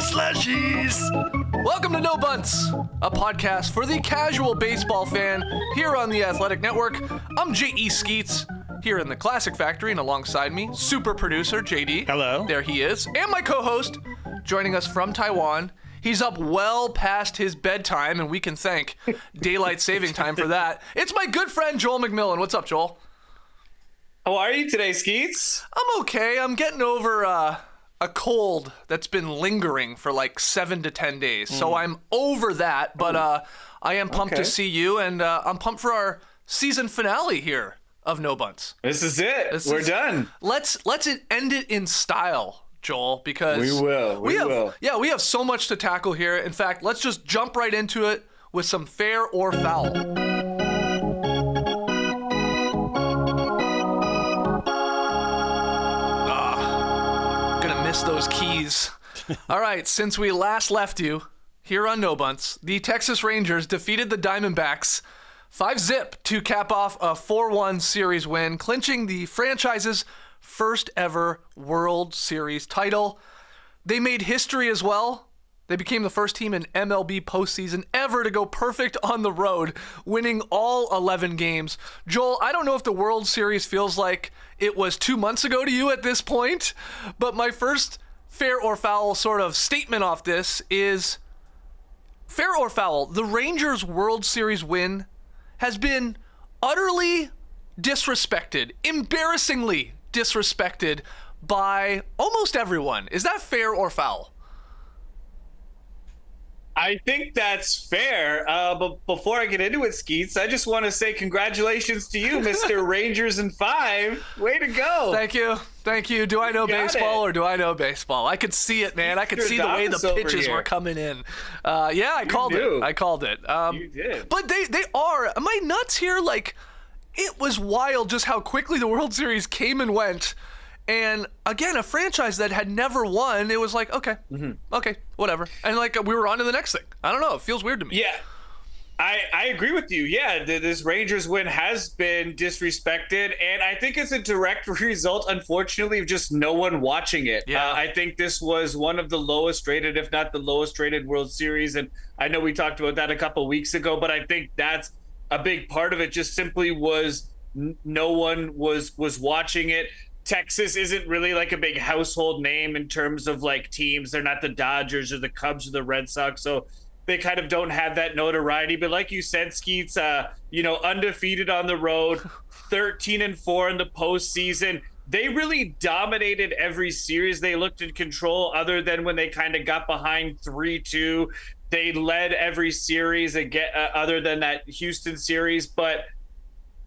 slushies. Welcome to No Bunts, a podcast for the casual baseball fan here on the Athletic Network. I'm J.E. Skeets, here in the Classic Factory, and alongside me, super producer J.D. Hello. There he is. And my co-host, joining us from Taiwan. He's up well past his bedtime, and we can thank daylight saving time for that. It's my good friend, Joel McMillan. What's up, Joel? How are you today, Skeets? I'm okay. I'm getting over a cold that's been lingering for like 7 to 10 days. So I'm over that, but I am pumped to see you, and I'm pumped for our season finale here of No Bunts. This is it. We're done. Let's end it in style, Joel, because we will. Yeah, we have so much to tackle here. In fact, let's just jump right into it with some fair or foul. Gonna miss those keys. All right, since we last left you here on No Bunts, the Texas Rangers defeated the Diamondbacks 5-zip to cap off a 4-1 series win, clinching the franchise's first ever World Series title. They made history as well. They became the first team in MLB postseason ever to go perfect on the road, winning all 11 games. Joel, I don't know if the World Series feels like it was 2 months ago to you at this point, but my first fair or foul sort of statement off this is, fair or foul, the Rangers' World Series win has been utterly disrespected, embarrassingly disrespected by almost everyone. Is that fair or foul? I think that's fair. But before I get into it, Skeets, I just want to say congratulations to you, Mr. Rangers in 5. Way to go. Thank you. Do I know baseball or do I know baseball? I could see it, man. I could see the way the pitches were coming in. Yeah, I called it. You did. But they are. Am I nuts here? Like, it was wild just how quickly the World Series came and went. And again, a franchise that had never won, it was like, okay, whatever. And like, we were on to the next thing. I don't know. It feels weird to me. Yeah, I agree with you. Yeah, this Rangers win has been disrespected. And I think it's a direct result, unfortunately, of just no one watching it. Yeah. I think this was one of the lowest rated, if not the lowest rated World Series. And I know we talked about that a couple of weeks ago, but I think that's a big part of it. Just simply was no one was watching it. Texas isn't really like a big household name in terms of like teams. They're not the Dodgers or the Cubs or the Red Sox. So they kind of don't have that notoriety. But like you said, Skeets, undefeated on the road, 13-4 in the postseason. They really dominated every series they looked in control, other than when they kind of got behind 3-2. They led every series again, other than that Houston series. But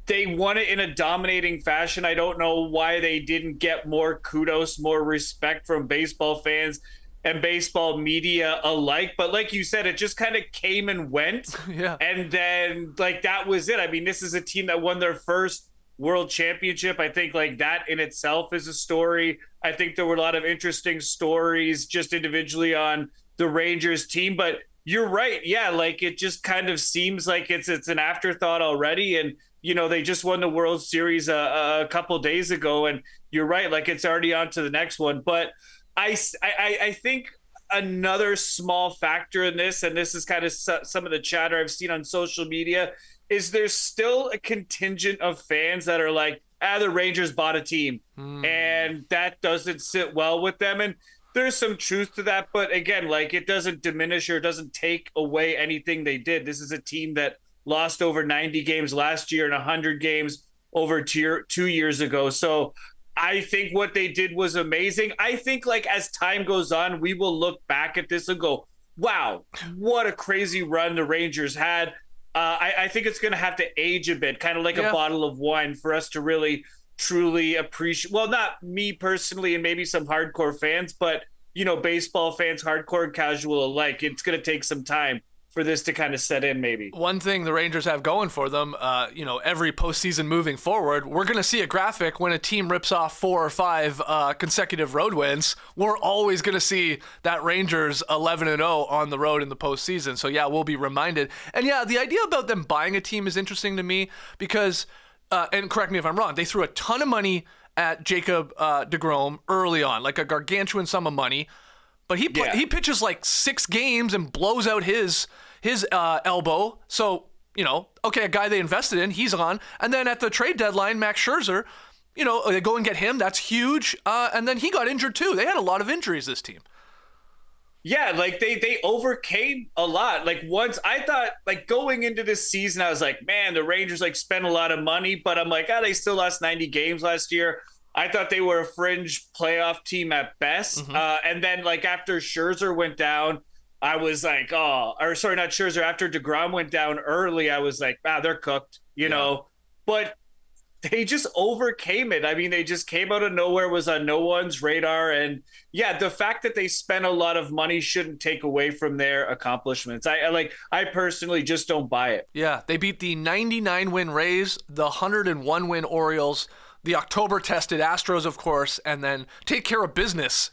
they won it in a dominating fashion. I don't know why they didn't get more kudos, more respect from baseball fans and baseball media alike. But like you said, it just kind of came and went. Yeah. And then like that was it. I mean, this is a team that won their first world championship. I think like that in itself is a story. I think there were a lot of interesting stories just individually on the Rangers team. But you're right. Yeah, like it just kind of seems like it's an afterthought already. And they just won the World Series a couple days ago, and you're right, like it's already on to the next one. But I think another small factor in this, and this is kind of some of the chatter I've seen on social media, is there's still a contingent of fans that are like, the Rangers bought a team, and that doesn't sit well with them. And there's some truth to that, but again, like it doesn't diminish or doesn't take away anything they did. This is a team that lost over 90 games last year and 100 games over 2 years ago. So I think what they did was amazing. I think like as time goes on, we will look back at this and go, wow, what a crazy run the Rangers had. I think it's going to have to age a bit, kind of like a bottle of wine, for us to really, truly appreciate. Well, not me personally and maybe some hardcore fans, but, baseball fans, hardcore and casual alike. It's going to take some time for this to kind of set in, maybe. One thing the Rangers have going for them, every postseason moving forward, we're going to see a graphic when a team rips off 4 or 5 consecutive road wins. We're always going to see that Rangers 11-0 on the road in the postseason. So, yeah, we'll be reminded. And, yeah, the idea about them buying a team is interesting to me because, and correct me if I'm wrong, they threw a ton of money at Jacob deGrom early on, like a gargantuan sum of money. But he pitches like 6 games and blows out his elbow. So, okay, a guy they invested in, he's on. And then at the trade deadline, Max Scherzer, they go and get him. That's huge. And then he got injured too. They had a lot of injuries, this team. Yeah, like they overcame a lot. Like once I thought, like going into this season, I was like, man, the Rangers like spent a lot of money, but I'm like, they still lost 90 games last year. I thought they were a fringe playoff team at best. And then like after Scherzer went down, I was like, not Scherzer. After DeGrom went down early, I was like, they're cooked, you know. But they just overcame it. I mean, they just came out of nowhere, was on no one's radar. And the fact that they spent a lot of money shouldn't take away from their accomplishments. I personally just don't buy it. Yeah, they beat the 99-win Rays, the 101-win Orioles, the October-tested Astros, of course, and then take care of business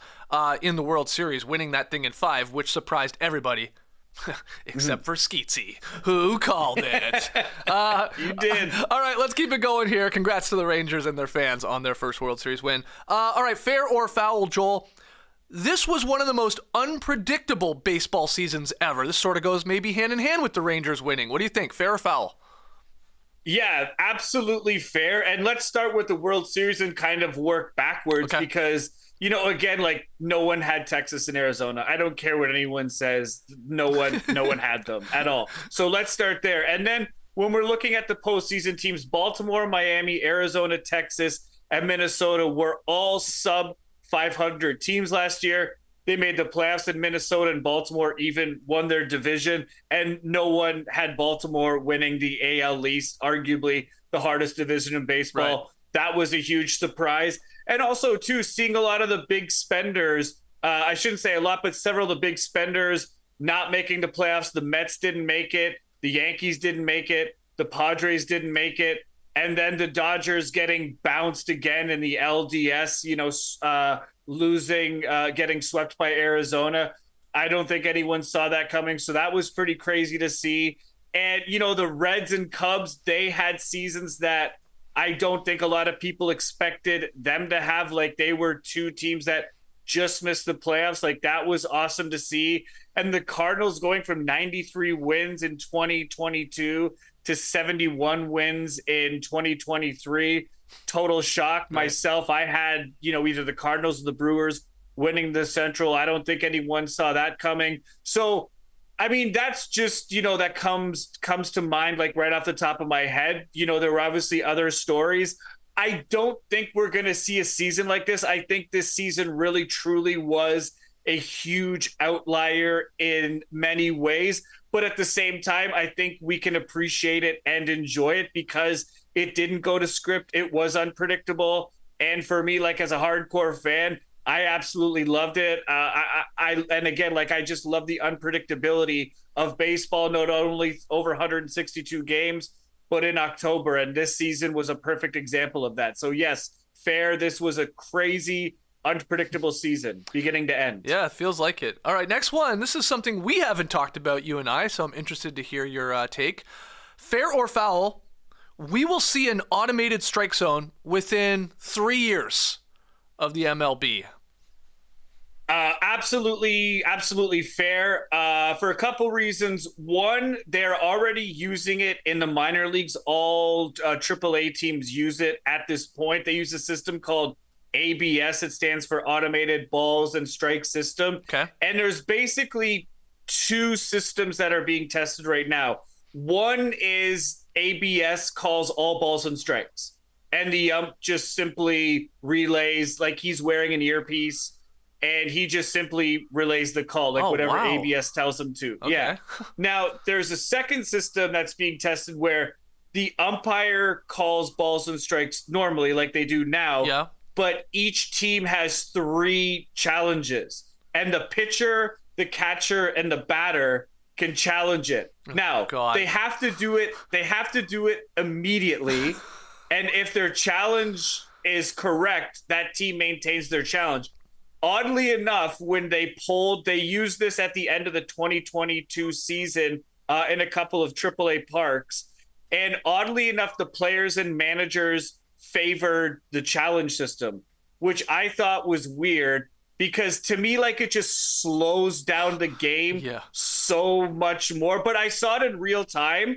in the World Series, winning that thing in 5, which surprised everybody. Except for Skeetsy, who called it. You did. All right, let's keep it going here. Congrats to the Rangers and their fans on their first World Series win. All right, fair or foul, Joel? This was one of the most unpredictable baseball seasons ever. This sort of goes maybe hand in hand with the Rangers winning. What do you think, fair or foul? Yeah, absolutely fair. And let's start with the World Series and kind of work backwards because again, like no one had Texas and Arizona. I don't care what anyone says. No one had them at all. So let's start there. And then when we're looking at the postseason teams, Baltimore, Miami, Arizona, Texas, and Minnesota were all sub 500 teams last year. They made the playoffs, in Minnesota and Baltimore even won their division. And no one had Baltimore winning the AL East, arguably the hardest division in baseball. Right. That was a huge surprise. And also, too, seeing a lot of the big spenders, I shouldn't say a lot, but several of the big spenders not making the playoffs. The Mets didn't make it. The Yankees didn't make it. The Padres didn't make it. And then the Dodgers getting bounced again in the LDS, losing, getting swept by Arizona. I don't think anyone saw that coming. So that was pretty crazy to see. And, the Reds and Cubs, they had seasons that I don't think a lot of people expected them to have. Like they were 2 teams that just missed the playoffs. Like that was awesome to see. And the Cardinals going from 93 wins in 2022 to 71 wins in 2023. Total shock. Right. Myself, I had, either the Cardinals or the Brewers winning the Central. I don't think anyone saw that coming. So, I mean, that's just, that comes to mind, like right off the top of my head. There were obviously other stories. I don't think we're going to see a season like this. I think this season really, truly was a huge outlier in many ways. But at the same time, I think we can appreciate it and enjoy it because it didn't go to script. It was unpredictable. And for me, like as a hardcore fan, I absolutely loved it. And again, I just love the unpredictability of baseball, not only over 162 games, but in October. And this season was a perfect example of that. So yes, fair. This was a crazy, unpredictable season, beginning to end. Yeah, it feels like it. All right, next one. This is something we haven't talked about, you and I, so I'm interested to hear your take. Fair or foul, we will see an automated strike zone within 3 years of the MLB. Absolutely fair for a couple reasons. One, they're already using it in the minor leagues. All AAA teams use it at this point. They use a system called ABS. It stands for Automated Balls and Strike System. Okay. And there's basically 2 systems that are being tested right now. One is ABS calls all balls and strikes. And the ump just simply relays, like he's wearing an earpiece, and he just simply relays the call, like whatever ABS tells him to. Okay. Yeah. Now, there's a second system that's being tested where the umpire calls balls and strikes normally, like they do now. Yeah. But each team has 3 challenges, and the pitcher, the catcher, and the batter can challenge it. Now, they have to do it. They have to do it immediately. And if their challenge is correct, that team maintains their challenge. Oddly enough, when they used this at the end of the 2022 season in a couple of AAA parks. And oddly enough, the players and managers favored the challenge system, which I thought was weird. because to me, like, it just slows down the game so much more. But I saw it in real time.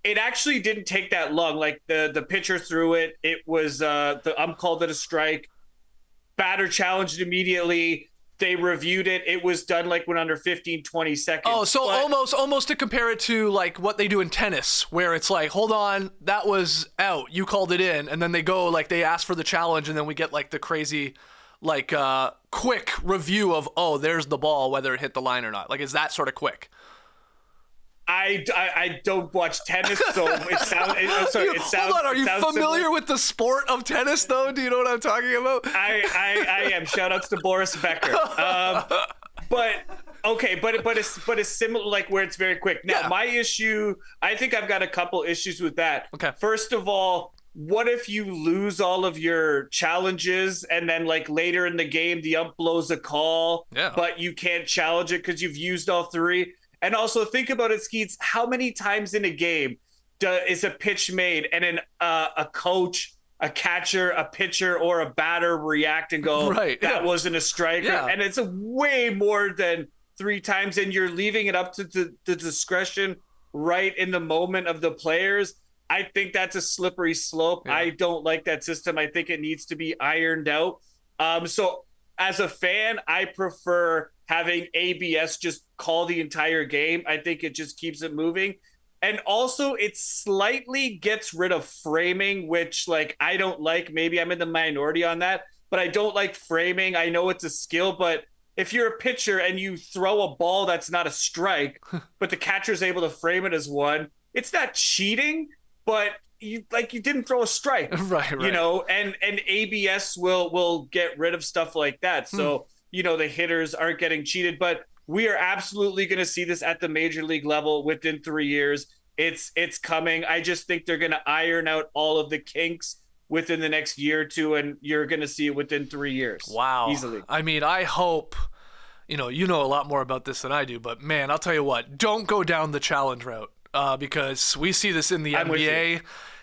It actually didn't take that long. Like the pitcher threw it. It was the ump called it a strike. Batter challenged immediately. They reviewed it. It was done like when under 15, 20 seconds. Oh, so almost to compare it to like what they do in tennis, where it's like, hold on, that was out. You called it in. And then they go, like, they ask for the challenge, and then we get like the crazy, like, quick review of, oh, there's the ball, whether it hit the line or not. Like, is that sort of quick? I don't watch tennis, so it sounds. Hold on, are you familiar with the sport of tennis, though? Do you know what I'm talking about? I am. Shout outs to Boris Becker. But it's similar, like, where it's very quick. Now, my issue, I think I've got a couple issues with that. Okay. First of all, what if you lose all of your challenges and then, like, later in the game the ump blows a call, but you can't challenge it because you've used all three? And also think about it, Skeets, how many times in a game is a pitch made and a coach, a catcher, a pitcher, or a batter react and go, that wasn't a strike? And it's way more than 3 times, and you're leaving it up to the discretion right in the moment of the players. I think that's a slippery slope. I don't like that system. I think it needs to be ironed out. So as a fan, I prefer having ABS just call the entire game. I think it just keeps it moving. And also it slightly gets rid of framing, which, like, I don't like. Maybe I'm in the minority on that, but I don't like framing. I know it's a skill, but if you're a pitcher and you throw a ball that's not a strike, but the catcher's able to frame it as one, it's not cheating, but you didn't throw a strike. Right. You know, and ABS will get rid of stuff like that. So, you know, the hitters aren't getting cheated, but we are absolutely going to see this at the major league level within 3 years. It's coming. I just think they're going to iron out all of the kinks within the next year or two, and you're going to see it within 3 years. Wow. Easily. I mean, I hope, you know a lot more about this than I do, but man, I'll tell you what, don't go down the challenge route, because we see this in the NBA.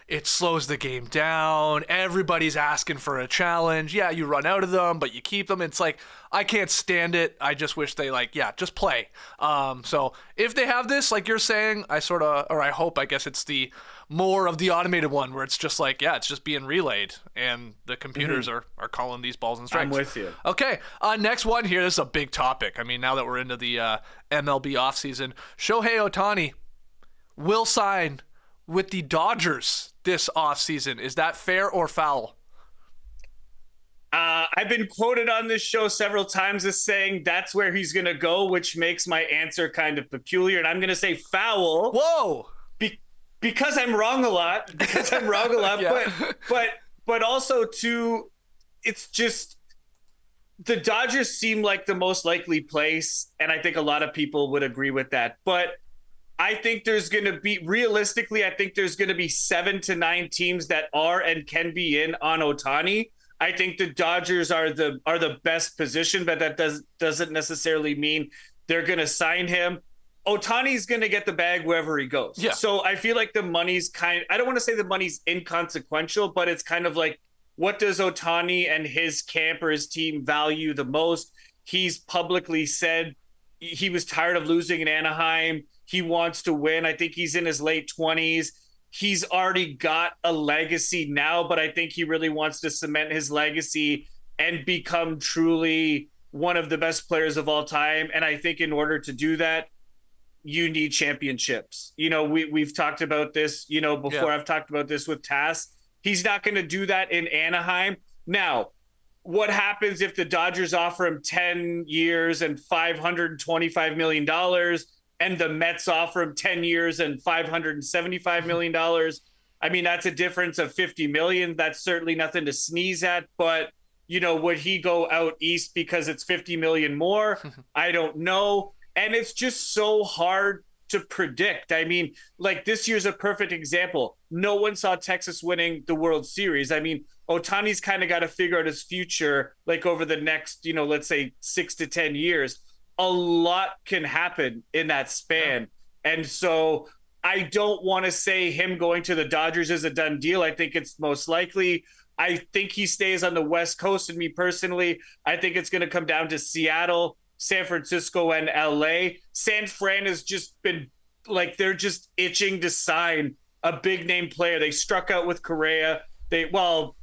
It slows the game down. Everybody's asking for a challenge. Yeah, you run out of them, but you keep them. It's like, I can't stand it. I just wish they just play. So if they have this, like you're saying, I hope, I guess it's the more of the automated one where it's just like, it's just being relayed and the computers are calling these balls and strikes. I'm with you. Okay. Next one here. This is a big topic. I mean, now that we're into the MLB offseason, Shohei Ohtani will sign with the Dodgers this offseason. Is that fair or foul? I've been quoted on this show several times as saying that's where he's going to go, which makes my answer kind of peculiar. And I'm going to say foul. Whoa. Because I'm wrong a lot. But also, too, it's just the Dodgers seem like the most likely place. And I think a lot of people would agree with that. But I think there's going to be, realistically, I think there's going to be 7 to 9 teams that are and can be in on Ohtani. I think the Dodgers are the best position, but that doesn't necessarily mean they're going to sign him. Ohtani's going to get the bag wherever he goes. Yeah. So I feel like the money's I don't want to say the money's inconsequential, but it's kind of like, what does Ohtani and his camp or his team value the most? He's publicly said he was tired of losing in Anaheim. He wants to win. I think he's in his late 20s. He's already got a legacy now, but I think he really wants to cement his legacy and become truly one of the best players of all time. And I think in order to do that, you need championships. You know, we've talked about this, before. I've talked about this with Tass. He's not going to do that in Anaheim. Now, what happens if the Dodgers offer him 10 years and $525 million and the Mets offer him 10 years and $575 million? I mean, that's a difference of $50 million. That's certainly nothing to sneeze at, but would he go out east because it's $50 million more? I don't know. And it's just so hard to predict. I mean, like, this year's a perfect example. No one saw Texas winning the World Series. I mean, Ohtani's kind of got to figure out his future, like, over the next, let's say 6 to 10 years. A lot can happen in that span. And so I don't want to say him going to the Dodgers is a done deal. I think it's most likely. I think he stays on the West Coast. And me personally, I think it's going to come down to Seattle, San Francisco, and LA. San Fran has just been like, they're just itching to sign a big name player. They struck out with Correa. They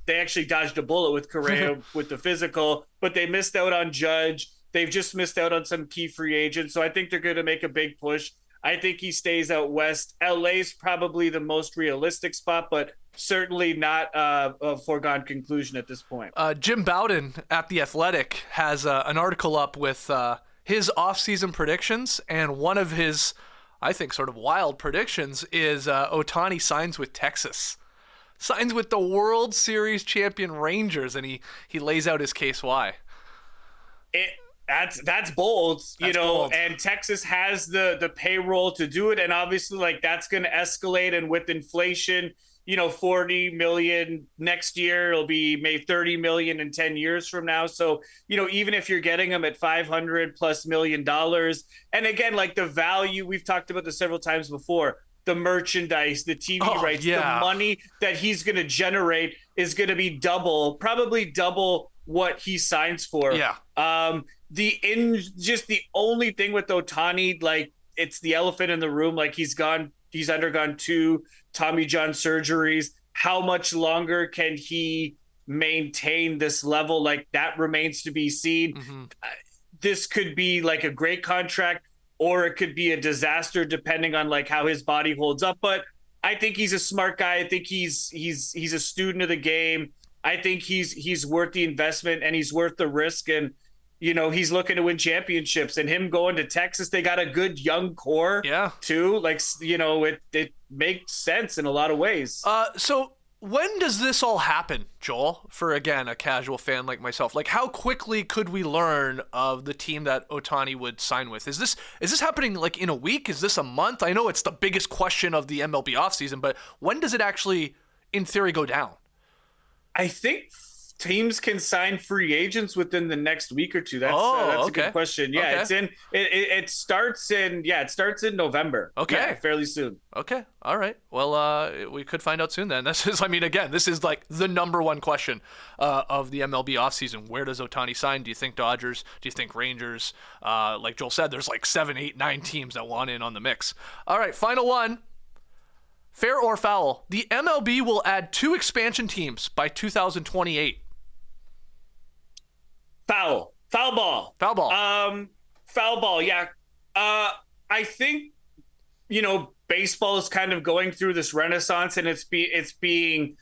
actually dodged a bullet with Correa with the physical, but they missed out on Judge. They've just missed out on some key free agents. So I think they're going to make a big push. I think he stays out West. LA's probably the most realistic spot, but certainly not a foregone conclusion at this point. Jim Bowden at The Athletic has an article up with his offseason predictions, and one of his, I think, sort of wild predictions is Ohtani signs with Texas. Signs with the World Series champion Rangers, and he lays out his case why. That's bold, bold. And Texas has the payroll to do it. And obviously, like, that's going to escalate. And with inflation, 40 million next year, it'll be maybe 30 million in 10 years from now. So, even if you're getting them at $500+ million, and again, like the value, we've talked about this several times before, the merchandise, the TV rights, the money that he's going to generate is going to be probably double what he signs for. Yeah. The only thing with Ohtani, like, it's the elephant in the room. Like, he's undergone 2 Tommy John surgeries. How much longer can he maintain this level? Like, that remains to be seen. Mm-hmm. This could be like a great contract, or it could be a disaster depending on like how his body holds up. But I think he's a smart guy. I think he's a student of the game. I think he's worth the investment, and he's worth the risk. And, he's looking to win championships, and him going to Texas, they got a good young core too. Like, it makes sense in a lot of ways. So when does this all happen, Joel, for, again, a casual fan like myself? Like, how quickly could we learn of the team that Ohtani would sign with? Is this happening like in a week? Is this a month? I know it's the biggest question of the MLB offseason, but when does it actually, in theory, go down? I think teams can sign free agents within the next week or two. That's a good question. Yeah, okay. It starts in November. Okay. Yeah, fairly soon. Okay. All right. Well, we could find out soon then. This is like the number one question of the MLB offseason. Where does Ohtani sign? Do you think Dodgers? Do you think Rangers? Like Joel said, there's like 7, 8, 9 teams that want in on the mix. All right, final one. Fair or foul? The MLB will add 2 expansion teams by 2028. Foul ball. Foul ball. Foul ball. Yeah. I think, baseball is kind of going through this renaissance, and it's being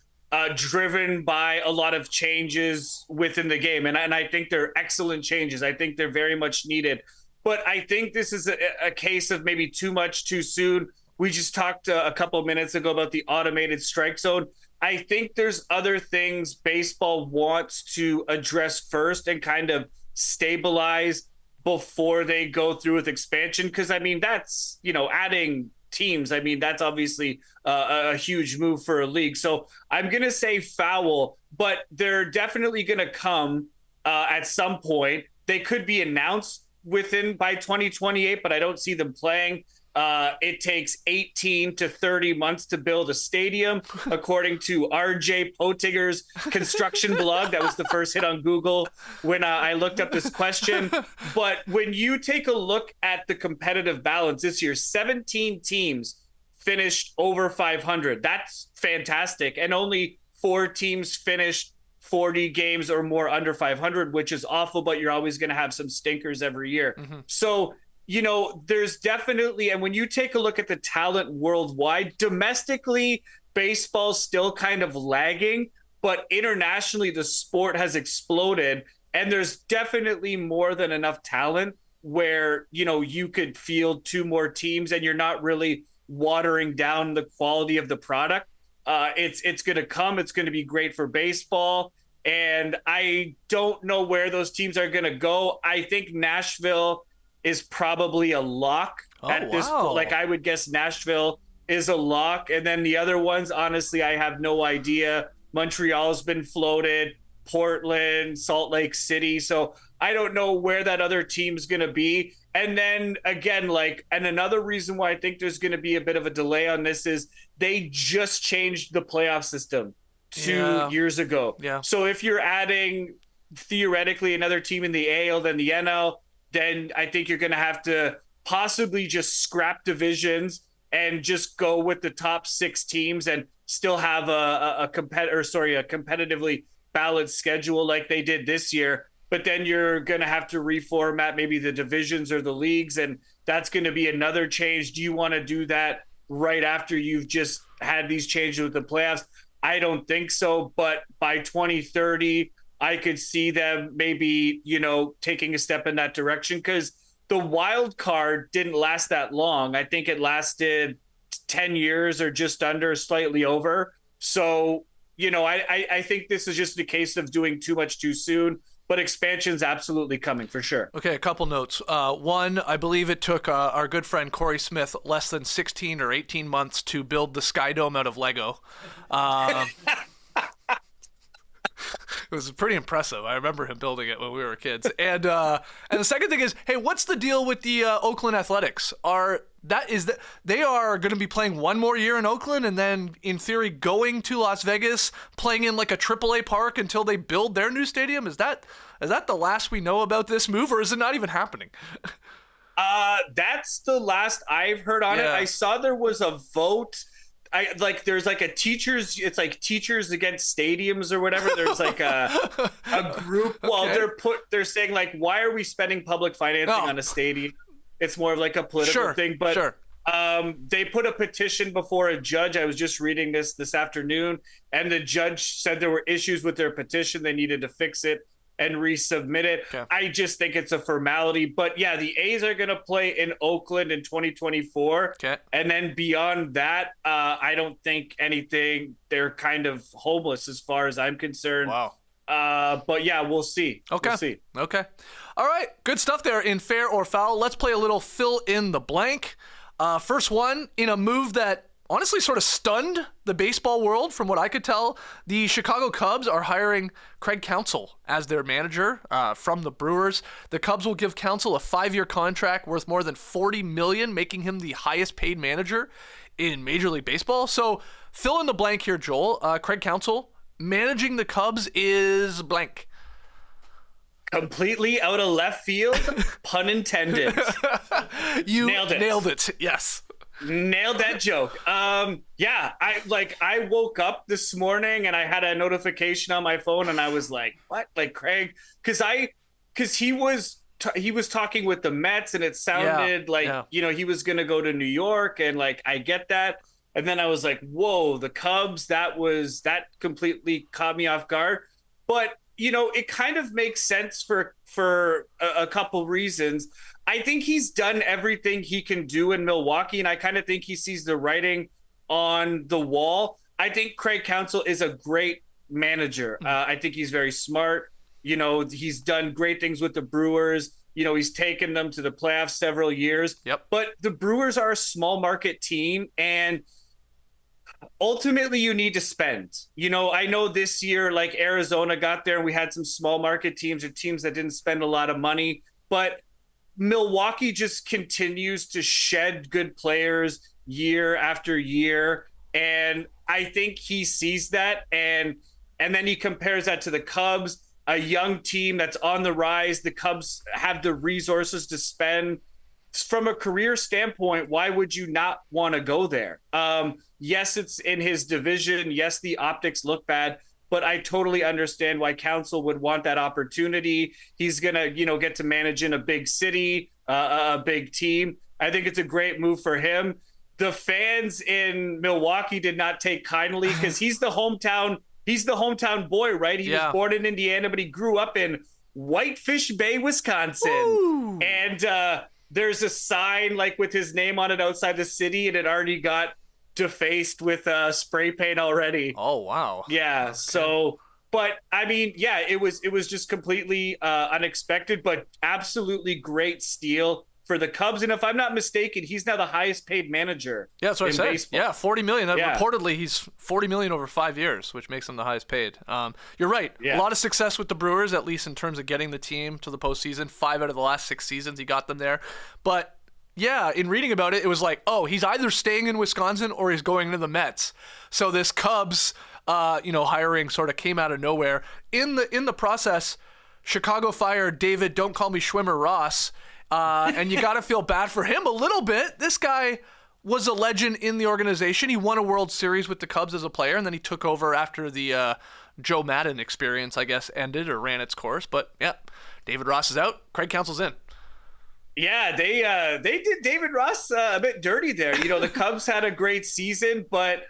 driven by a lot of changes within the game. And I think they're excellent changes. I think they're very much needed. But I think this is a case of maybe too much too soon. We just talked a couple of minutes ago about the automated strike zone. I think there's other things baseball wants to address first and kind of stabilize before they go through with expansion. Because, that's, adding teams. That's obviously a huge move for a league. So I'm going to say foul, but they're definitely going to come at some point. They could be announced by 2028, but I don't see them playing. It takes 18 to 30 months to build a stadium, according to RJ Potiger's construction blog. That was the first hit on Google when I looked up this question. But when you take a look at the competitive balance this year, 17 teams finished over 500. That's fantastic. And only 4 teams finished 40 games or more under 500, which is awful, but you're always going to have some stinkers every year. Mm-hmm. So, there's definitely, and when you take a look at the talent worldwide, domestically, baseball's still kind of lagging, but internationally, the sport has exploded, and there's definitely more than enough talent where, you could field 2 more teams and you're not really watering down the quality of the product. It's going to come. It's going to be great for baseball. And I don't know where those teams are going to go. I think Nashville is probably a lock at this point. Like, I would guess Nashville is a lock. And then the other ones, honestly, I have no idea. Montreal's been floated, Portland, Salt Lake City. So I don't know where that other team's going to be. And then again, and another reason why I think there's going to be a bit of a delay on this is they just changed the playoff system. 2 years ago. Yeah. So if you're adding theoretically another team in the AL than the NL, then I think you're going to have to possibly just scrap divisions and just go with the top 6 teams and still have a competitively balanced schedule like they did this year. But then you're going to have to reformat maybe the divisions or the leagues, and that's going to be another change. Do you want to do that right after you've just had these changes with the playoffs? I don't think so, but by 2030, I could see them maybe, taking a step in that direction, because the wild card didn't last that long. I think it lasted 10 years or just under, slightly over. So, I think this is just a case of doing too much too soon, but expansion's absolutely coming for sure. Okay, a couple notes. One, I believe it took our good friend Corey Smith less than 16 or 18 months to build the Sky Dome out of Lego. It was pretty impressive. I remember him building it when we were kids. And the second thing is, hey, what's the deal with the Oakland Athletics? They are going to be playing one more year in Oakland and then, in theory, going to Las Vegas, playing in like a AAA park until they build their new stadium? Is that the last we know about this move, or is it not even happening? That's the last I've heard on it. I saw there was a vote. There's like a teachers, it's like Teachers Against Stadiums or whatever. There's like a group. Well, they're saying like, why are we spending public financing on a stadium? It's more of like a political thing, but they put a petition before a judge. I was just reading this afternoon, and the judge said there were issues with their petition. They needed to fix it and resubmit it. Okay. I just think it's a formality. But yeah, the A's are going to play in Oakland in 2024. Okay. And then beyond that, I don't think anything. They're kind of homeless as far as I'm concerned. Wow. But yeah, we'll see. Okay. We'll see. Okay. All right. Good stuff there in Fair or Foul. Let's play a little fill in the blank. First one, in a move that honestly sort of stunned the baseball world from what I could tell, the Chicago Cubs are hiring Craig Counsell as their manager from the Brewers. The Cubs will give Counsell a 5-year contract worth more than $40 million, making him the highest paid manager in Major League Baseball. So fill in the blank here, Joel. Craig Counsell managing the Cubs is blank. Completely out of left field, pun intended. You nailed it. Yes. Nailed that joke. Yeah, I woke up this morning and I had a notification on my phone and I was like, what? Like Craig, because he was talking with the Mets and it sounded he was going to go to New York, and like I get that. And then I was like, whoa, the Cubs, that completely caught me off guard. But it kind of makes sense for a couple reasons. I think he's done everything he can do in Milwaukee, and I kind of think he sees the writing on the wall. I think Craig Counsell is a great manager. I think he's very smart. He's done great things with the Brewers. He's taken them to the playoffs several years. Yep. But the Brewers are a small market team, and ultimately you need to spend. I know this year, like Arizona got there and we had some small market teams or teams that didn't spend a lot of money, but Milwaukee just continues to shed good players year after year. And I think he sees that. And then he compares that to the Cubs, a young team that's on the rise. The Cubs have the resources to spend. From a career standpoint, why would you not want to go there? Yes, it's in his division. Yes, the optics look bad, but I totally understand why Counsell would want that opportunity. He's going to, get to manage in a big city, a big team. I think it's a great move for him. The fans in Milwaukee did not take kindly because he's the hometown boy, right? He was born in Indiana, but he grew up in Whitefish Bay, Wisconsin. Ooh. And there's a sign like with his name on it outside the city, and it already got defaced with spray paint already. Oh, wow. Yeah. Okay. So, but I mean, yeah, it was just completely unexpected, but absolutely great steal for the Cubs. And if I'm not mistaken, he's now the highest paid manager. Yeah, that's what I said. Baseball. Yeah, $40 million. Reportedly, he's $40 million over 5 years, which makes him the highest paid. You're right. Yeah. A lot of success with the Brewers, at least in terms of getting the team to the postseason. 5 out of the last 6 seasons, he got them there. But yeah, in reading about it, it was like, oh, he's either staying in Wisconsin or he's going to the Mets. So this Cubs hiring sort of came out of nowhere. In the process, Chicago fired David, don't call me Schwimmer Ross. And you got to feel bad for him a little bit. This guy was a legend in the organization. He won a World Series with the Cubs as a player, and then he took over after the Joe Madden experience, I guess, ended or ran its course. But yeah, David Ross is out. Craig Counsell's in. Yeah, they did David Ross a bit dirty there. The Cubs had a great season, but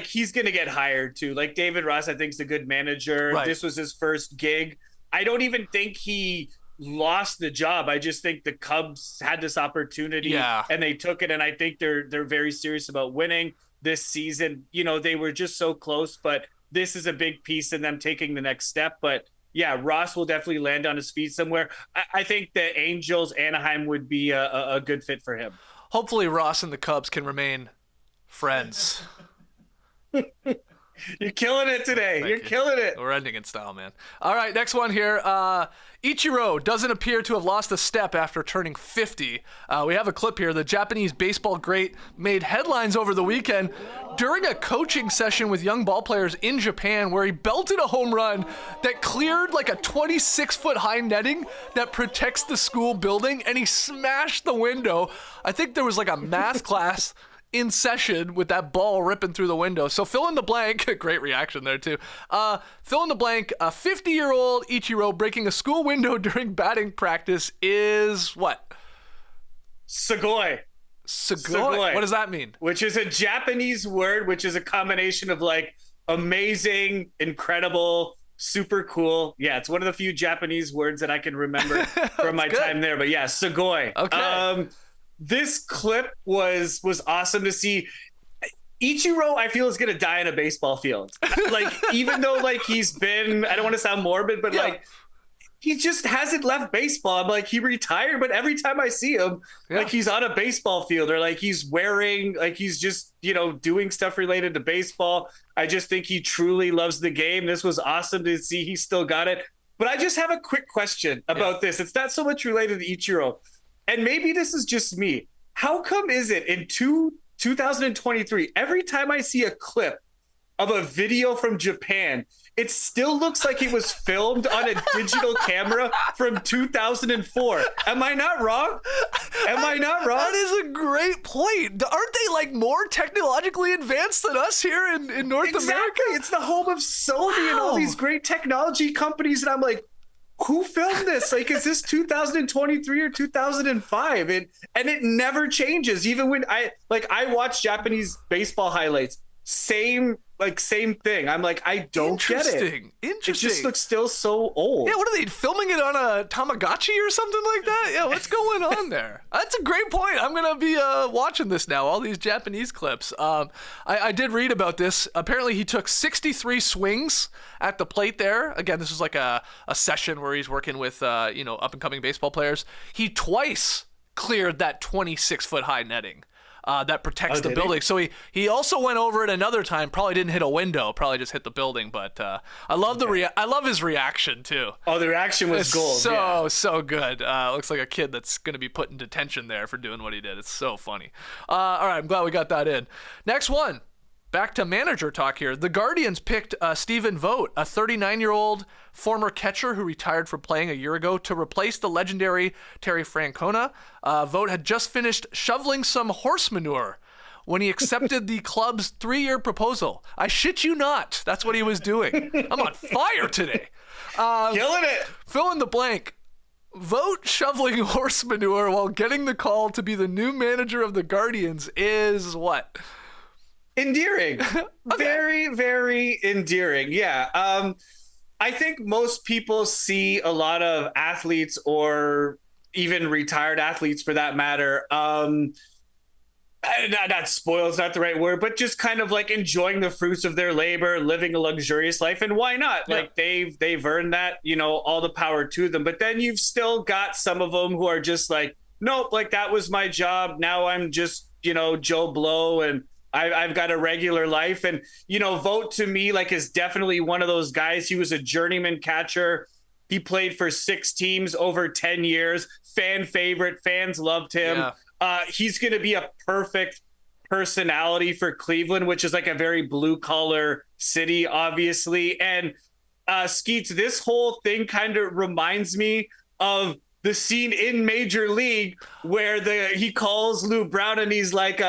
he's going to get hired too. Like David Ross, I think is a good manager. Right. This was his first gig. I don't even think he lost the job. I just think the Cubs had this opportunity and they took it. And I think they're very serious about winning this season. They were just so close, but this is a big piece in them taking the next step. But yeah, Ross will definitely land on his feet somewhere. I think the Angels, Anaheim would be a good fit for him. Hopefully Ross and the Cubs can remain friends. You're killing it today. You're killing it. We're ending in style, man. All right, next one here. Ichiro doesn't appear to have lost a step after turning 50. We have a clip here. The Japanese baseball great made headlines over the weekend during a coaching session with young ball players in Japan where he belted a home run that cleared like a 26-foot high netting that protects the school building, and he smashed the window. I think there was like a math class in session with that ball ripping through the window. So fill in the blank. Great reaction there too. Fill in the blank. A 50-year-old Ichiro breaking a school window during batting practice is what? Sugoi. Sugoi. What does that mean? Which is a Japanese word, which is a combination of like amazing, incredible, super cool. Yeah, it's one of the few Japanese words that I can remember from my time there. But yeah, Sugoi. Okay. This clip was awesome to see. Ichiro, I feel, is going to die in a baseball field. Like, even though, like, he's been, I don't want to sound morbid, but, like, he just hasn't left baseball. I'm like, he retired, but every time I see him, like, he's on a baseball field or, like, he's wearing, like, he's just, doing stuff related to baseball. I just think he truly loves the game. This was awesome to see he still got it. But I just have a quick question about this. It's not so much related to Ichiro. And maybe this is just me. How come is it in 2023, every time I see a clip of a video from Japan, it still looks like it was filmed on a digital camera from 2004? Am I not wrong? That is a great point. Aren't they like more technologically advanced than us here in North America? It's the home of Sony and all these great technology companies. And I'm like, who filmed this? Like, is this 2023 or 2005? And it never changes. Even when I watch Japanese baseball highlights, same thing. I'm like, I don't get it. Interesting. It just looks still so old. Yeah, what are they filming it on a Tamagotchi or something like that? Yeah, what's going on there? That's a great point. I'm gonna be watching this now. All these Japanese clips. I did read about this. Apparently, he took 63 swings at the plate there. Again, this is like a session where he's working with up and coming baseball players. He twice cleared that 26-foot high netting. That protects the building. So he also went over it another time. Probably didn't hit a window. Probably just hit the building. But I love I love his reaction too. Oh, the reaction was gold. So good. Looks like a kid that's going to be put in detention there for doing what he did. It's so funny. All right, I'm glad we got that in. Next one. Back to manager talk here. The Guardians picked Stephen Vogt, a 39-year-old former catcher who retired from playing a year ago, to replace the legendary Terry Francona. Vogt had just finished shoveling some horse manure when he accepted the club's 3-year proposal. I shit you not. That's what he was doing. I'm on fire today. Killing it. Fill in the blank. Vogt shoveling horse manure while getting the call to be the new manager of the Guardians is what? Endearing. Okay. Very, very endearing. Yeah. I think most people see a lot of athletes, or even retired athletes for that matter, not spoiled is not the right word, but just kind of like enjoying the fruits of their labor, living a luxurious life. And why not? Yeah. Like they've earned that, all the power to them. But then you've still got some of them who are just like, nope, like that was my job. Now I'm just, Joe Blow, and I've got a regular life. And, Vogt to me, like, is definitely one of those guys. He was a journeyman catcher. He played for 6 teams over 10 years. Fan favorite. Fans loved him. Yeah. He's going to be a perfect personality for Cleveland, which is like a very blue collar city, obviously. And Skeets, this whole thing kind of reminds me of the scene in Major League where he calls Lou Brown and he's like,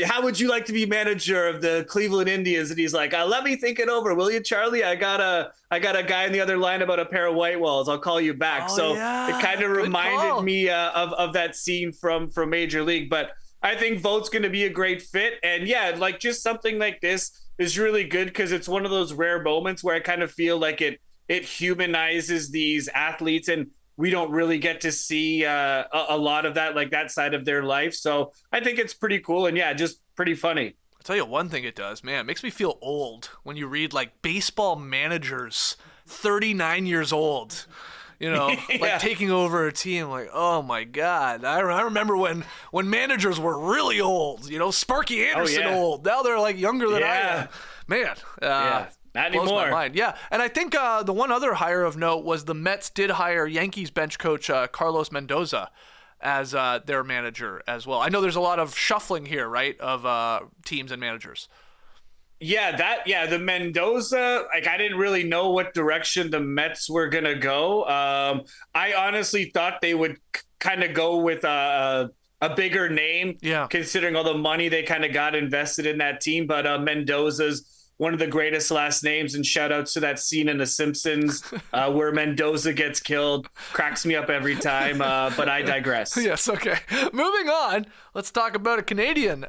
how would you like to be manager of the Cleveland Indians? And he's like, let me think it over, will you, Charlie? I got a guy in the other line about a pair of white walls. I'll call you back. It kind of reminded me of that scene from Major League. But I think Vogt's going to be a great fit. And yeah, like just something like this is really good because it's one of those rare moments where I kind of feel like it humanizes these athletes, and we don't really get to see a lot of that, like that side of their life. So I think it's pretty cool, and yeah, just pretty funny. I'll tell you one thing it does, man. It makes me feel old when you read like baseball managers, 39 years old, you know, like taking over a team. Like, oh my God. I remember when managers were really old, you know, Sparky Anderson old. Now they're like younger than I am. Man. Not anymore. Blows my mind. Yeah, and I think the one other hire of note was the Mets did hire Yankees bench coach Carlos Mendoza as their manager as well. I know there's a lot of shuffling here, right, of teams and managers. Yeah, the Mendoza, like I didn't really know what direction the Mets were going to go. I honestly thought they would kind of go with a bigger name, considering all the money they kind of got invested in that team. But Mendoza's one of the greatest last names, and shout outs to that scene in The Simpsons where Mendoza gets killed. Cracks me up every time, but I digress. Yes, okay. Moving on, let's talk about a Canadian.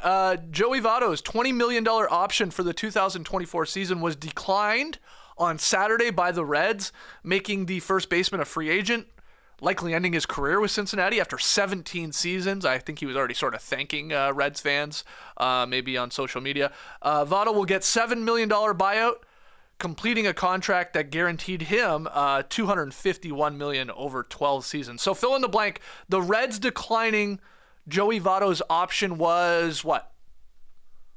Joey Votto's $20 million option for the 2024 season was declined on Saturday by the Reds, making the first baseman a free agent, likely ending his career with Cincinnati after 17 seasons. I think he was already sort of thanking Reds fans, maybe on social media. Votto will get $7 million buyout, completing a contract that guaranteed him $251 million over 12 seasons. So fill in the blank. The Reds declining Joey Votto's option was what?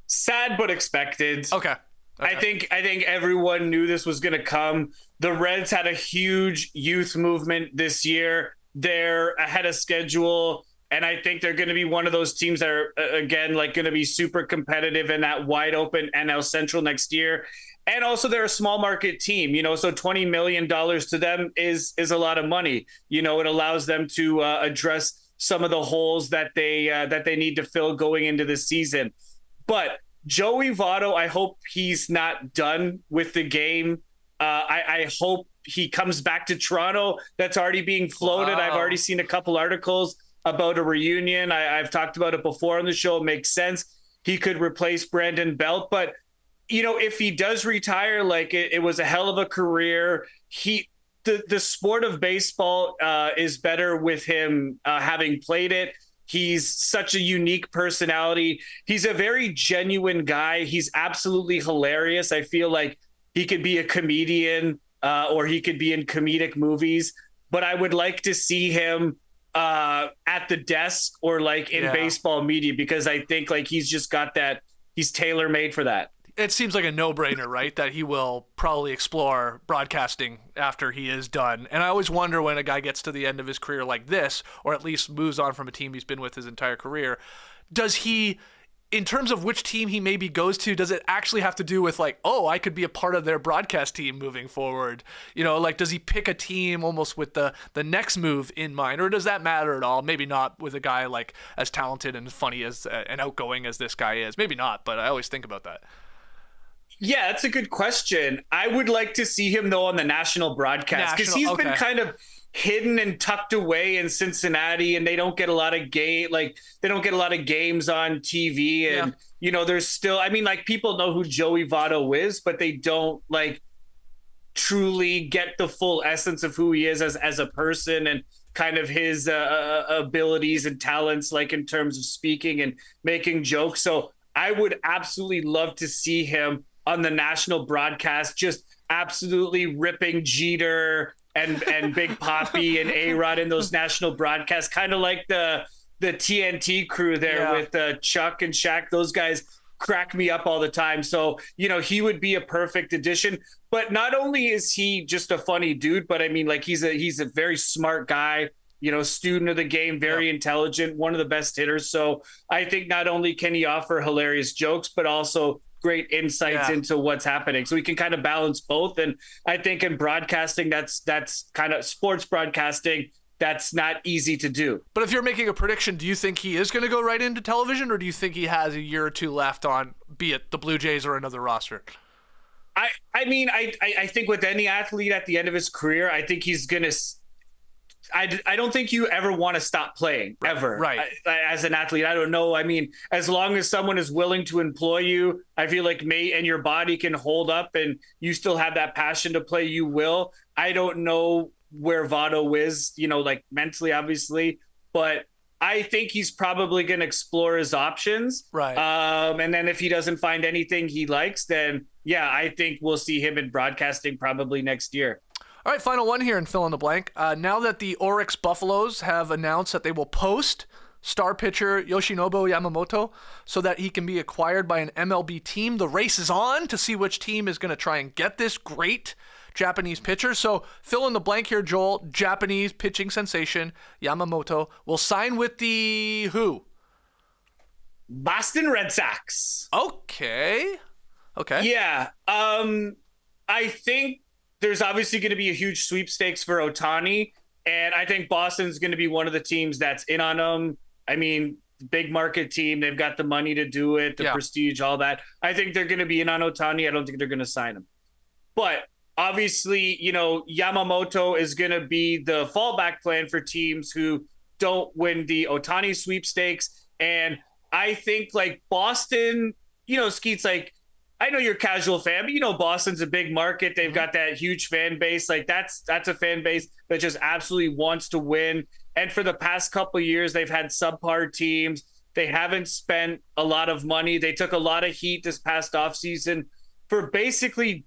Sad but expected. Okay. I think everyone knew this was going to come. The Reds had a huge youth movement this year. They're ahead of schedule, and I think they're going to be one of those teams that are, again, like going to be super competitive in that wide open NL Central next year. And also they're a small market team, you know, so $20 million to them is a lot of money. You know, it allows them to address some of the holes that they need to fill going into the season. But Joey Votto, I hope he's not done with the game. I hope he comes back to Toronto. That's already being floated. Wow. I've already seen a couple articles about a reunion. I've talked about it before on the show. It makes sense. He could replace Brandon Belt. But, you know, if he does retire, like it was a hell of a career. The sport of baseball is better with him having played it. He's such a unique personality. He's a very genuine guy. He's absolutely hilarious. I feel like he could be a comedian or he could be in comedic movies, but I would like to see him at the desk or like in baseball media, because I think like he's just got that. He's tailor-made for that. It seems like a no-brainer, right? That he will probably explore broadcasting after he is done. And I always wonder when a guy gets to the end of his career like this, or at least moves on from a team he's been with his entire career, does he, in terms of which team he maybe goes to, does it actually have to do with like, oh, I could be a part of their broadcast team moving forward? You know, like does he pick a team almost with the next move in mind, or does that matter at all? Maybe not with a guy like as talented and funny as and outgoing as this guy is. Maybe not, but I always think about that. Yeah, that's a good question. I would like to see him though on the national broadcast, because he's been kind of hidden and tucked away in Cincinnati, and they don't get a lot of games on TV. And you know, there's still, I mean, like people know who Joey Votto is, but they don't like truly get the full essence of who he is as a person and kind of his abilities and talents, like in terms of speaking and making jokes. So I would absolutely love to see him on the national broadcast, just absolutely ripping Jeter and Big Papi and A-Rod in those national broadcasts, kind of like the TNT crew there with Chuck and Shaq. Those guys crack me up all the time. So, you know, he would be a perfect addition. But not only is he just a funny dude, but I mean, like he's a very smart guy. student of the game, very intelligent, one of the best hitters. So I think not only can he offer hilarious jokes, but also great insights into what's happening. So we can kind of balance both. And I think in broadcasting, that's kind of sports broadcasting, that's not easy to do. But if you're making a prediction, do you think he is going to go right into television, or do you think he has a year or two left on, be it the Blue Jays or another roster? I mean, I think with any athlete at the end of his career, I think he's going to, I don't think you ever want to stop playing ever. Right. As an athlete, I don't know. I mean, as long as someone is willing to employ you, I feel like and your body can hold up and you still have that passion to play, you will. I don't know where Votto is, like mentally, obviously, but I think he's probably going to explore his options. Right. And then if he doesn't find anything he likes, then I think we'll see him in broadcasting probably next year. All right, final one here and fill in the blank. Now that the Oryx Buffaloes have announced that they will post star pitcher Yoshinobu Yamamoto so that he can be acquired by an MLB team, the race is on to see which team is going to try and get this great Japanese pitcher. So fill in the blank here, Joel. Japanese pitching sensation Yamamoto will sign with the who? Boston Red Sox. Okay. Yeah. I think there's obviously going to be a huge sweepstakes for Ohtani, and I think Boston's going to be one of the teams that's in on him. I mean, big market team. They've got the money to do it, the prestige, all that. I think they're going to be in on Ohtani. I don't think they're going to sign him. But obviously, Yamamoto is going to be the fallback plan for teams who don't win the Ohtani sweepstakes. And I think like Boston, Skeets, like, I know you're a casual fan, but Boston's a big market. They've got that huge fan base. Like that's a fan base that just absolutely wants to win. And for the past couple of years, they've had subpar teams. They haven't spent a lot of money. They took a lot of heat this past offseason for basically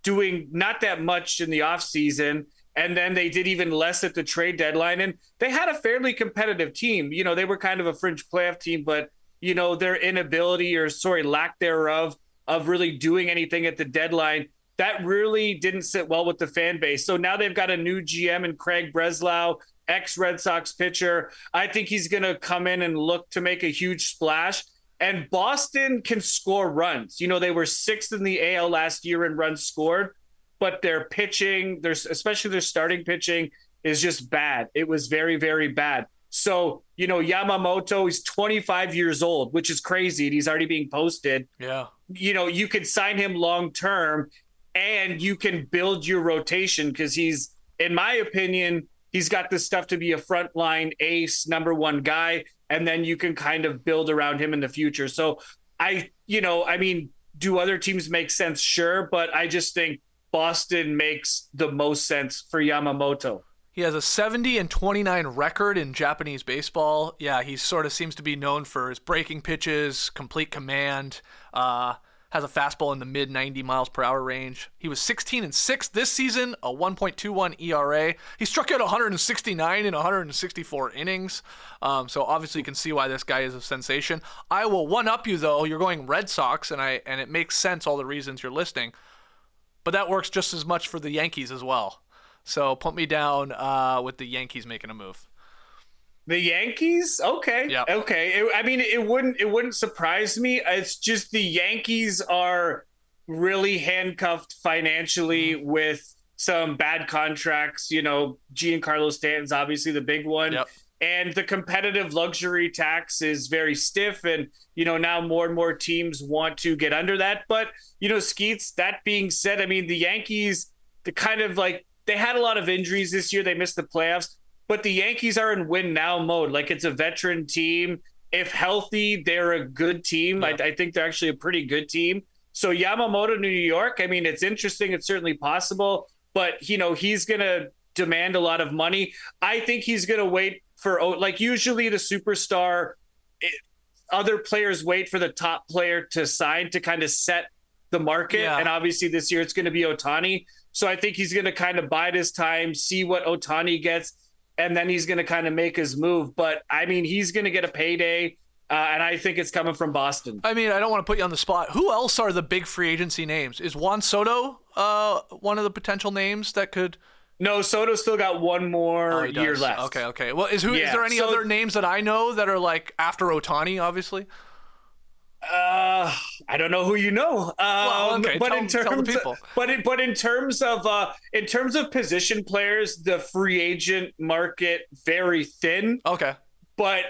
doing not that much in the offseason. And then they did even less at the trade deadline. And they had a fairly competitive team. They were kind of a fringe playoff team, but, their inability lack thereof of really doing anything at the deadline, that really didn't sit well with the fan base. So now they've got a new GM in Craig Breslau, ex-Red Sox pitcher. I think he's going to come in and look to make a huge splash. And Boston can score runs. They were sixth in the AL last year in runs scored, but their pitching, especially their starting pitching, is just bad. It was very, very bad. So, Yamamoto, he's 25 years old, which is crazy. And he's already being posted. Yeah. You could sign him long-term and you can build your rotation because he's, in my opinion, he's got the stuff to be a frontline ace, number one guy. And then you can kind of build around him in the future. So do other teams make sense? Sure. But I just think Boston makes the most sense for Yamamoto. He has a 70-29 record in Japanese baseball. Yeah, he sort of seems to be known for his breaking pitches, complete command, has a fastball in the mid 90 miles per hour range. He was 16-6 this season, a 1.21 ERA. He struck out 169 in 164 innings. So obviously you can see why this guy is a sensation. I will one-up you, though. You're going Red Sox, and it makes sense, all the reasons you're listing. But that works just as much for the Yankees as well. So put me down with the Yankees making a move. The Yankees? Okay. Yep. Okay. It wouldn't surprise me. It's just the Yankees are really handcuffed financially with some bad contracts. Giancarlo Stanton's obviously the big one. Yep. And the competitive luxury tax is very stiff. And, now more and more teams want to get under that. But, Skeets, that being said, the Yankees, they had a lot of injuries this year. They missed the playoffs, but the Yankees are in win now mode. Like, it's a veteran team. If healthy, they're a good team. Yeah. I think they're actually a pretty good team. So Yamamoto, New York, it's interesting. It's certainly possible, but he's going to demand a lot of money. I think he's going to wait for, usually the superstar, other players wait for the top player to sign to kind of set the market. Yeah. And obviously this year it's going to be Ohtani. So I think he's going to kind of bide his time, see what Ohtani gets, and then he's going to kind of make his move. But he's going to get a payday, and I think it's coming from Boston. I don't want to put you on the spot. Who else are the big free agency names? Is Juan Soto one of the potential names that could No, Soto's still got one more year left. Okay. Well, is there any other names that I know that are like after Ohtani, obviously? I don't know who you know. Okay. But tell the people. In terms of position players, the free agent market very thin. Okay. But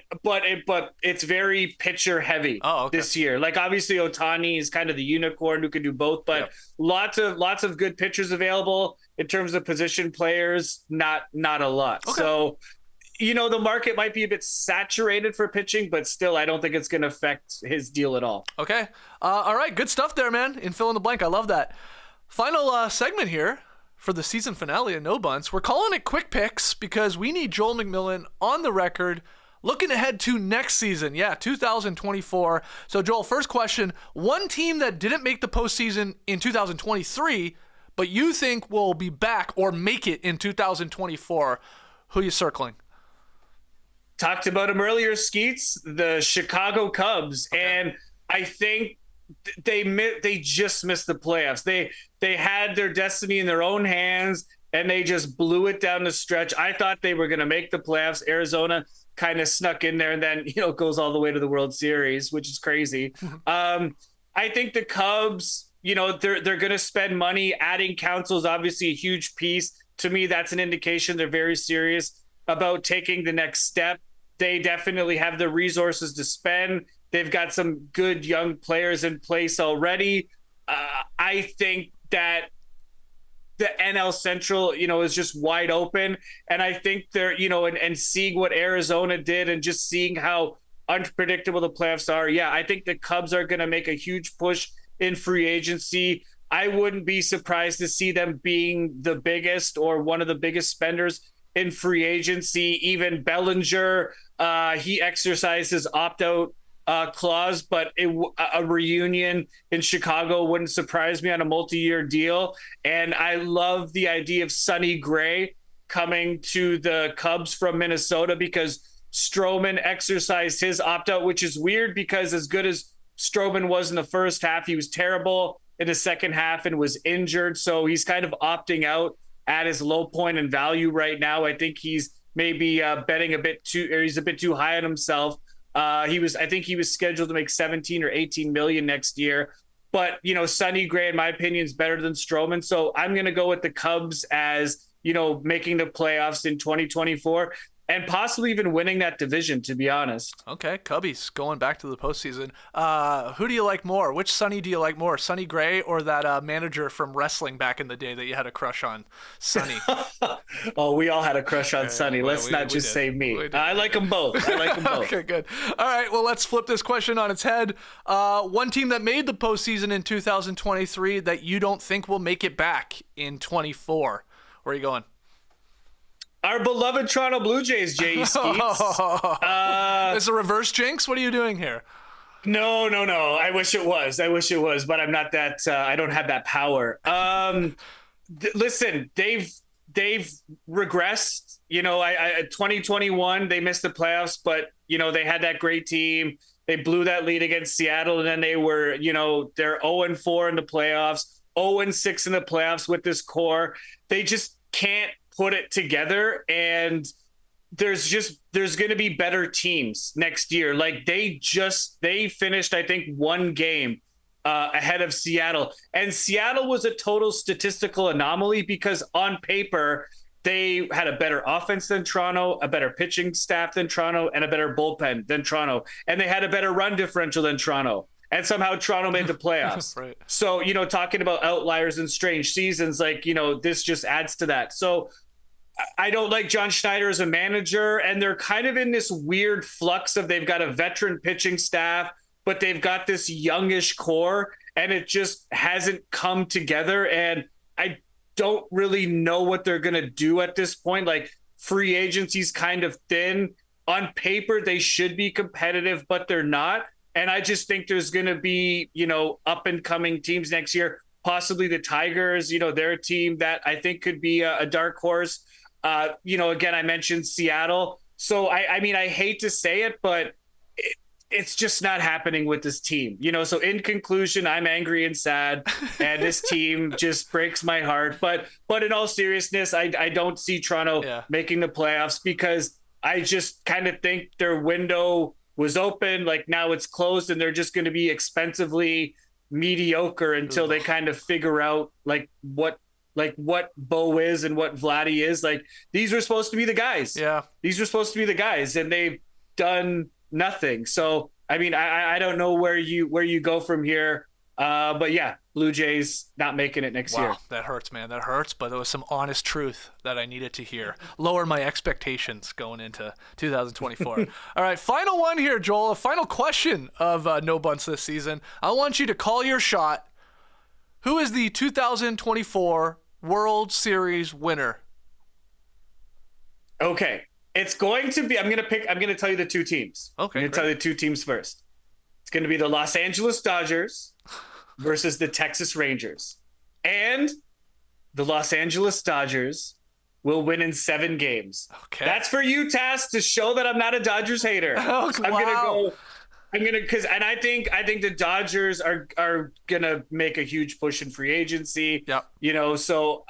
it's very pitcher heavy this year. Like obviously Ohtani is kind of the unicorn who can do both, but lots of good pitchers available. In terms of position players, not a lot. Okay. So, the market might be a bit saturated for pitching, but still, I don't think it's going to affect his deal at all. Okay. All right. Good stuff there, man. In fill in the blank. I love that. Final segment here for the season finale of No Bunts. We're calling it Quick Picks because we need Joel McMillan on the record looking ahead to next season. 2024. So, Joel, first question. One team that didn't make the postseason in 2023, but you think will be back or make it in 2024, who are you circling? Talked about him earlier, Skeets, the Chicago Cubs. Okay. And I think they just missed the playoffs. They had their destiny in their own hands, and they just blew it down the stretch. I thought they were going to make the playoffs. Arizona kind of snuck in there and then, goes all the way to the World Series, which is crazy. I think the Cubs, they're going to spend money. Adding Counsell is obviously a huge piece. To me, that's an indication they're very serious about taking the next step. They definitely have the resources to spend. They've got some good young players in place already. I think that the NL Central, is just wide open. And I think they're, and seeing what Arizona did and just seeing how unpredictable the playoffs are. Yeah, I think the Cubs are going to make a huge push in free agency. I wouldn't be surprised to see them being the biggest or one of the biggest spenders in free agency. Even Bellinger, he exercised his opt-out clause, but a reunion in Chicago wouldn't surprise me on a multi-year deal. And I love the idea of Sonny Gray coming to the Cubs from Minnesota because Stroman exercised his opt-out, which is weird because as good as Stroman was in the first half, he was terrible in the second half and was injured. So he's kind of opting out at his low point in value right now. I think he's maybe betting he's a bit too high on himself. I think he was scheduled to make 17 or 18 million next year. But, Sonny Gray, in my opinion, is better than Stroman. So I'm going to go with the Cubs as, making the playoffs in 2024 and possibly even winning that division, to be honest. Okay, Cubbies going back to the postseason. Who do you like more? Which Sonny do you like more, Sonny Gray or that manager from wrestling back in the day that you had a crush on, Sonny? Oh, we all had a crush on Sonny. Let's not just say me. I like them both. Okay, good. All right, well, let's flip this question on its head. One team that made the postseason in 2023 that you don't think will make it back in 24. Where are you going? Our beloved Toronto Blue Jays, Jay Skeets. Is a reverse jinx? What are you doing here? No. I wish it was, but I'm not that. I don't have that power. Listen, they've regressed. 2021 they missed the playoffs, but they had that great team. They blew that lead against Seattle, and then they were, they're 0-4 in the playoffs, 0-6 in the playoffs with this core. They just can't put it together, and there's going to be better teams next year. Like they finished, I think, one game ahead of Seattle, and Seattle was a total statistical anomaly because on paper they had a better offense than Toronto, a better pitching staff than Toronto, and a better bullpen than Toronto, and they had a better run differential than Toronto. And somehow Toronto made the playoffs. Right. So, talking about outliers and strange seasons, this just adds to that. So I don't like John Schneider as a manager, and they're kind of in this weird flux of they've got a veteran pitching staff, but they've got this youngish core, and it just hasn't come together. And I don't really know what they're going to do at this point. Like free agency's kind of thin. On paper, they should be competitive, but they're not. And I just think there's going to be, up and coming teams next year, possibly the Tigers. They're a team that I think could be a dark horse. Again, I mentioned Seattle. So, I mean, I hate to say it, but it's just not happening with this team, so in conclusion, I'm angry and sad, and this team just breaks my heart. But in all seriousness, I don't see Toronto making the playoffs, because I just kind of think their window was open. Like, now it's closed, and they're just going to be expensively mediocre until they kind of figure out what Bo is and what Vladdy is. Like, these were supposed to be the guys. Yeah. These were supposed to be the guys, and they've done nothing. So, I mean, I don't know where you go from here. But yeah, Blue Jays not making it next year. Wow, that hurts, man. That hurts, but there was some honest truth that I needed to hear. Lower my expectations going into 2024. All right, final one here, Joel. A final question of No Bunts this season. I want you to call your shot. Who is the 2024 World Series winner? Okay. It's going to be, I'm going to tell you the two teams. Okay. I'm going to tell you the two teams first. It's going to be the Los Angeles Dodgers versus the Texas Rangers. And the Los Angeles Dodgers will win in 7 games. Okay. That's for you, Tass, to show that I'm not a Dodgers hater. Oh, wow. I think the Dodgers are gonna make a huge push in free agency. Yep. So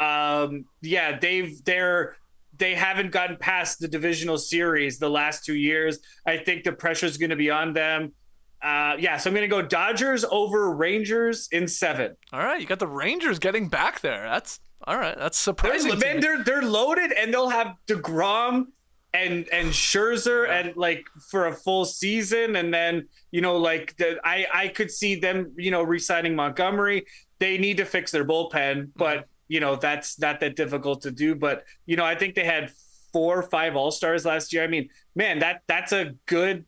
they haven't gotten past the divisional series the last 2 years. I think the pressure is going to be on them. So I'm going to go Dodgers over Rangers in 7. All right, you got the Rangers getting back there. That's all right. That's surprising. They're loaded, and they'll have DeGrom and Scherzer and for a full season, and then I could see them re-signing Montgomery. They need to fix their bullpen, but. That's not that difficult to do. But, I think they had 4 or 5 All-Stars last year. I mean, man, that's a good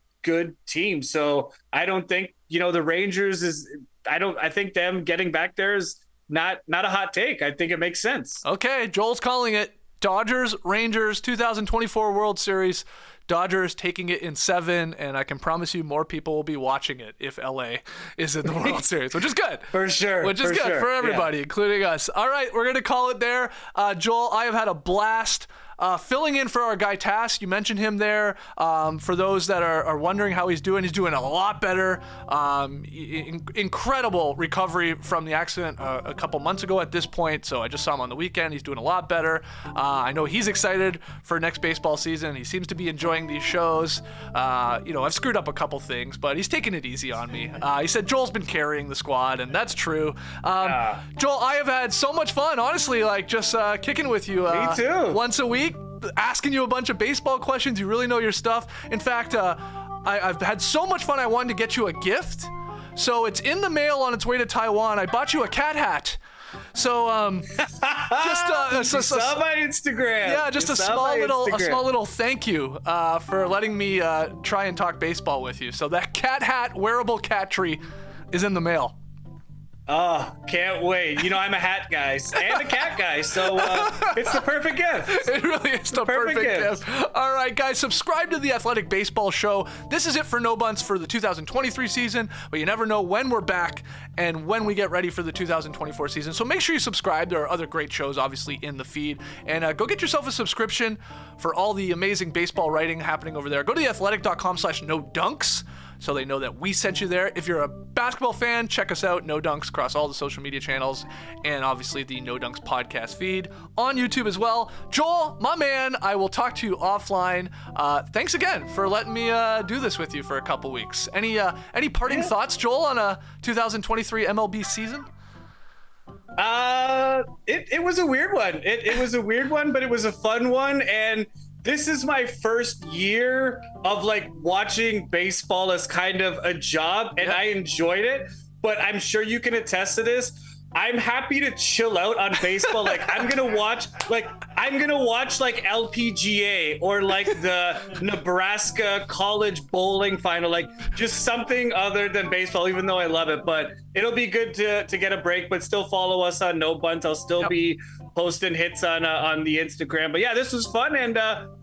team. So I don't think, the Rangers I think them getting back there is not a hot take. I think it makes sense. Okay. Joel's calling it. Dodgers, Rangers, 2024 World Series. Dodgers taking it in 7, and I can promise you more people will be watching it if LA is in the World Series, which is good. For sure. Which is good for everybody, including us. All right, we're going to call it there. Joel, I have had a blast filling in for our guy Tass. You mentioned him there. For those that are wondering how he's doing a lot better. Incredible recovery from the accident a couple months ago at this point. So I just saw him on the weekend. He's doing a lot better. I know he's excited for next baseball season. He seems to be enjoying these shows. I've screwed up a couple things, but he's taking it easy on me. He said Joel's been carrying the squad, and that's true. Joel, I have had so much fun, honestly, just kicking with you. Me too. Once a week. Asking you a bunch of baseball questions. You really know your stuff. In fact, I've had so much fun, I wanted to get you a gift. So it's in the mail on its way to Taiwan. I bought you a cat hat. So just saw my Instagram. Yeah, just a small little thank you for letting me try and talk baseball with you. So that cat hat, wearable cat tree, is in the mail. Oh, can't wait. I'm a hat guy and a cat guy, so it's the perfect gift. It really is the perfect gift. All right, guys, subscribe to the Athletic Baseball Show. This is it for No Bunts for the 2023 season, but you never know when we're back and when we get ready for the 2024 season. So make sure you subscribe. There are other great shows, obviously, in the feed. And go get yourself a subscription for all the amazing baseball writing happening over there. Go to theathletic.com/nodunks. So they know that we sent you there. If you're a basketball fan, check us out, No Dunks, across all the social media channels, and obviously the No Dunks podcast feed on YouTube as well. Joel, my man, I will talk to you offline. Thanks again for letting me do this with you for a couple weeks. Any parting thoughts, Joel, on a 2023 MLB season? It was a weird one. It was a weird one, but it was a fun one, and this is my first year of watching baseball as kind of a job, and I enjoyed it, but I'm sure you can attest to this. I'm happy to chill out on baseball. I'm gonna watch LPGA or the Nebraska college bowling final, just something other than baseball, even though I love it. But it'll be good to get a break, but still follow us on No Bunts. I'll still be posting hits on the Instagram. But yeah, this was fun, and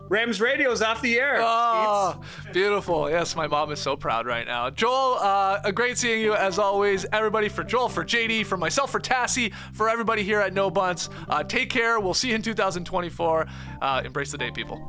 Rams Radio's off the air. Oh, beautiful. Yes, my mom is so proud right now. Joel, great seeing you as always. Everybody, for Joel, for JD, for myself, for Tassie, for everybody here at No Bunts, take care. We'll see you in 2024. Embrace the day, people.